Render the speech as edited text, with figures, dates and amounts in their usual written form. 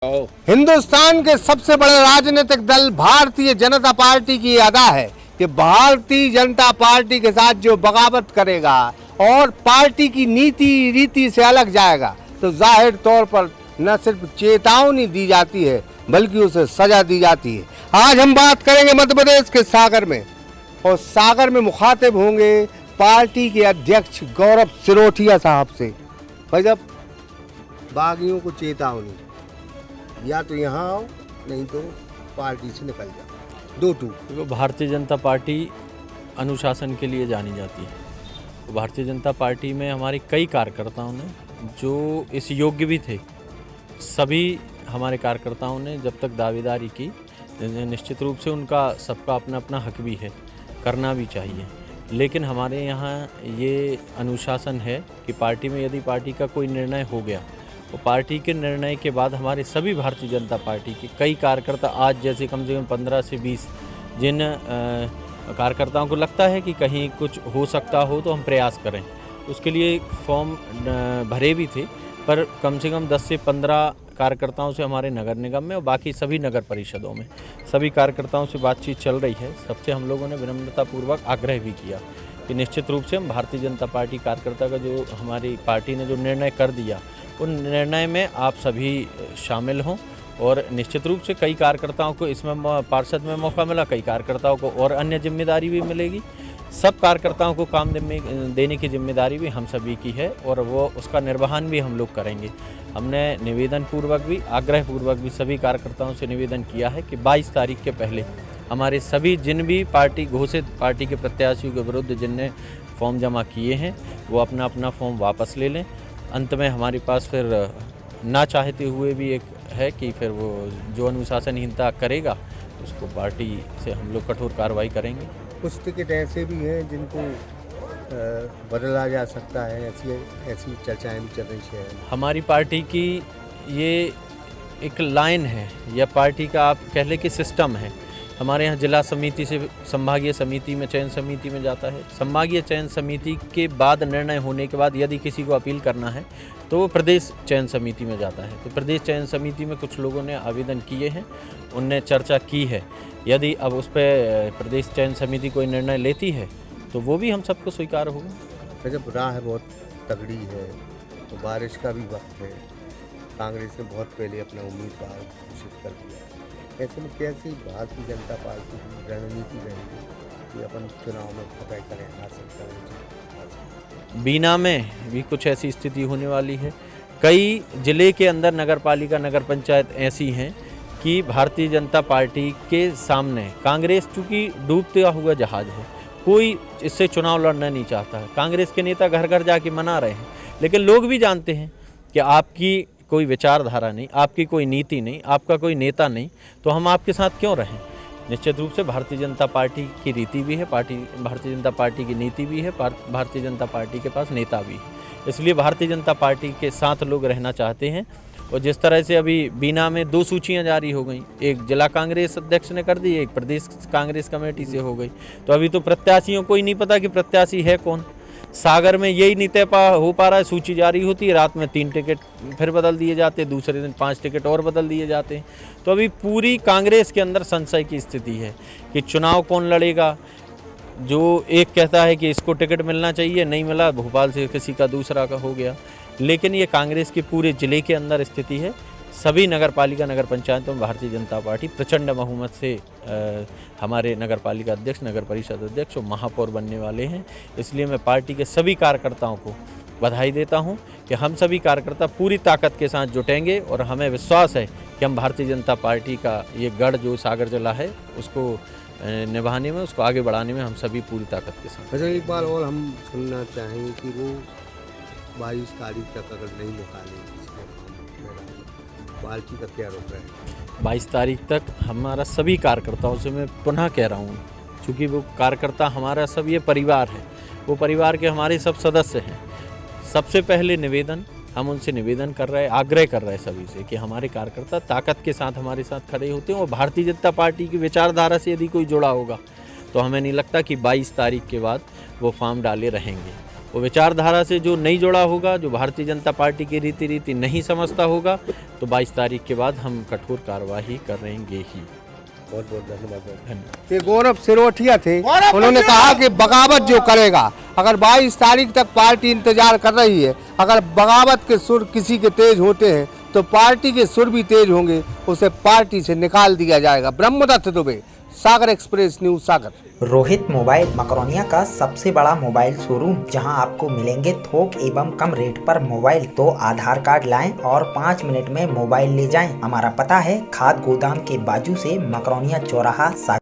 हिंदुस्तान के सबसे बड़े राजनीतिक दल भारतीय जनता पार्टी की अदा है कि भारतीय जनता पार्टी के साथ जो बगावत करेगा और पार्टी की नीति रीति से अलग जाएगा तो जाहिर तौर पर न सिर्फ चेतावनी दी जाती है बल्कि उसे सजा दी जाती है। आज हम बात करेंगे मध्य प्रदेश के सागर में, और सागर में मुखातिब होंगे पार्टी के अध्यक्ष गौरव सिरोठिया साहब से। भाई जब बागियों को चेतावनी, या तो यहाँ आओ नहीं तो पार्टी से निकल जाओ, दो टूक। भारतीय जनता पार्टी अनुशासन के लिए जानी जाती है। तो भारतीय जनता पार्टी में हमारे कई कार्यकर्ताओं ने जो इस योग्य भी थे, सभी हमारे कार्यकर्ताओं ने जब तक दावेदारी की, निश्चित रूप से उनका सबका अपना अपना हक भी है, करना भी चाहिए। लेकिन हमारे यहाँ ये अनुशासन है कि पार्टी में यदि पार्टी का कोई निर्णय हो गया तो पार्टी के निर्णय के बाद हमारे सभी भारतीय जनता पार्टी के कई कार्यकर्ता, आज जैसे कम से कम 15 से 20 जिन कार्यकर्ताओं को लगता है कि कहीं कुछ हो सकता हो तो हम प्रयास करें, उसके लिए फॉर्म भरे भी थे। पर कम से कम 10 से 15 कार्यकर्ताओं से हमारे नगर निगम में और बाकी सभी नगर परिषदों में सभी कार्यकर्ताओं से बातचीत चल रही है। सबसे हम लोगों ने विनम्रतापूर्वक आग्रह भी किया कि निश्चित रूप से हम भारतीय जनता पार्टी कार्यकर्ता का जो हमारी पार्टी ने जो निर्णय कर दिया उन निर्णय में आप सभी शामिल हों। और निश्चित रूप से कई कार्यकर्ताओं को इसमें पार्षद में मौका मिला, कई कार्यकर्ताओं को और अन्य जिम्मेदारी भी मिलेगी। सब कार्यकर्ताओं को काम देने की जिम्मेदारी भी हम सभी की है और वो उसका निर्वहन भी हम लोग करेंगे। हमने निवेदन पूर्वक भी, आग्रह पूर्वक भी सभी कार्यकर्ताओं से निवेदन किया है कि 22 तारीख के पहले हमारे सभी जिन भी पार्टी घोषित पार्टी के प्रत्याशियों के विरुद्ध जिनने फॉर्म जमा किए हैं वो अपना अपना फॉर्म वापस ले लें। अंत में हमारे पास फिर ना चाहते हुए भी एक है कि फिर वो जो अनुशासनहीनता करेगा उसको पार्टी से हम लोग कठोर कार्रवाई करेंगे। कुछ टिकट ऐसे भी हैं जिनको बदला जा सकता है, ऐसी चर्चाएं भी चल रही हैं। हमारी पार्टी की ये एक लाइन है या पार्टी का आप कह लें कि सिस्टम है। हमारे यहाँ जिला समिति से संभागीय समिति में, चयन समिति में जाता है। संभागीय चयन समिति के बाद निर्णय होने के बाद यदि किसी को अपील करना है तो वो प्रदेश चयन समिति में जाता है। तो प्रदेश चयन समिति में कुछ लोगों ने आवेदन किए हैं, उनने चर्चा की है। यदि अब उस पर प्रदेश चयन समिति कोई निर्णय लेती है तो वो भी हम सबको स्वीकार होगा। जब राह बहुत तगड़ी है तो बारिश का भी वक्त है, कांग्रेस ने बहुत पहले अपना उम्मीदवार घोषित कर दिया, ऐसे में कैसी भारतीय जनता पार्टी की रणनीति रहेगी कि अपन चुनाव में फतह करें, हासिल करें? बीना में भी कुछ ऐसी स्थिति होने वाली है। कई जिले के अंदर नगर पालिका, नगर पंचायत ऐसी हैं कि भारतीय जनता पार्टी के सामने कांग्रेस चूँकि डूबता हुआ जहाज है, कोई इससे चुनाव लड़ना नहीं चाहता है। कांग्रेस के नेता घर घर जाके मना रहे हैं, लेकिन लोग भी जानते हैं कि आपकी कोई विचारधारा नहीं, आपकी कोई नीति नहीं, आपका कोई नेता नहीं, तो हम आपके साथ क्यों रहें। निश्चित रूप से भारतीय जनता पार्टी की रीति भी है, भारतीय जनता पार्टी की नीति भी है, भारतीय जनता पार्टी के पास नेता भी है। इसलिए भारतीय जनता पार्टी के साथ लोग रहना चाहते हैं। और जिस तरह से अभी बीना में 2 सूचियां जारी हो गई, एक जिला कांग्रेस अध्यक्ष ने कर दी, एक प्रदेश कांग्रेस कमेटी से हो गई, तो अभी तो प्रत्याशियों को ही नहीं पता कि प्रत्याशी है कौन। सागर में यही नहीं तय हो पा रहा है, सूची जारी होती है, रात में 3 टिकट फिर बदल दिए जाते, दूसरे दिन 5 टिकट और बदल दिए जाते हैं। तो अभी पूरी कांग्रेस के अंदर संशय की स्थिति है कि चुनाव कौन लड़ेगा। जो एक कहता है कि इसको टिकट मिलना चाहिए, नहीं मिला, भोपाल से किसी का दूसरा का हो गया। लेकिन ये कांग्रेस के पूरे जिले के अंदर स्थिति है। सभी नगर पालिका, नगर पंचायतों में भारतीय जनता पार्टी प्रचंड बहुमत से हमारे नगर पालिका अध्यक्ष, नगर परिषद अध्यक्ष और महापौर बनने वाले हैं। इसलिए मैं पार्टी के सभी कार्यकर्ताओं को बधाई देता हूं कि हम सभी कार्यकर्ता पूरी ताकत के साथ जुटेंगे और हमें विश्वास है कि हम भारतीय जनता पार्टी का ये गढ़ जो सागर जिला है उसको निभाने में, उसको आगे बढ़ाने में हम सभी पूरी ताकत के साथ। अच्छा, एक बार और हम सुनना चाहेंगे कि वो 22 तारीख तक अगर नहीं निकालेंगे पार्टी का क्या रुख है? 22 तारीख तक हमारा सभी कार्यकर्ताओं से मैं पुनः कह रहा हूँ, क्योंकि वो कार्यकर्ता हमारा सब ये परिवार है, वो परिवार के हमारे सब सदस्य हैं। सबसे पहले निवेदन हम उनसे निवेदन कर रहे हैं, आग्रह कर रहे हैं सभी से कि हमारे कार्यकर्ता ताकत के साथ हमारे साथ खड़े होते हैं। और भारतीय जनता पार्टी की विचारधारा से यदि कोई जुड़ा होगा तो हमें नहीं लगता कि 22 तारीख के बाद वो फॉर्म डाले रहेंगे। वो विचारधारा से जो नहीं जुड़ा होगा, जो भारतीय जनता पार्टी की रीति नहीं समझता होगा, तो 22 तारीख के बाद हम कठोर कार्रवाई करेंगे ही। बहुत बहुत धन्यवाद। ये गौरव सिरोठिया थे, उन्होंने कहा कि बगावत जो करेगा, अगर 22 तारीख तक पार्टी इंतजार कर रही है, अगर बगावत के सुर किसी के तेज होते हैं तो पार्टी के सुर भी तेज होंगे, उसे पार्टी से निकाल दिया जाएगा। ब्रह्मदत्त दुबे, सागर एक्सप्रेस न्यूज, सागर। रोहित मोबाइल मकरोनिया का सबसे बड़ा मोबाइल शोरूम, जहां आपको मिलेंगे थोक एवं कम रेट पर मोबाइल। तो आधार कार्ड लाएं और 5 मिनट में मोबाइल ले जाएं। हमारा पता है खाद गोदाम के बाजू से, मकरोनिया चौराहा, सागर।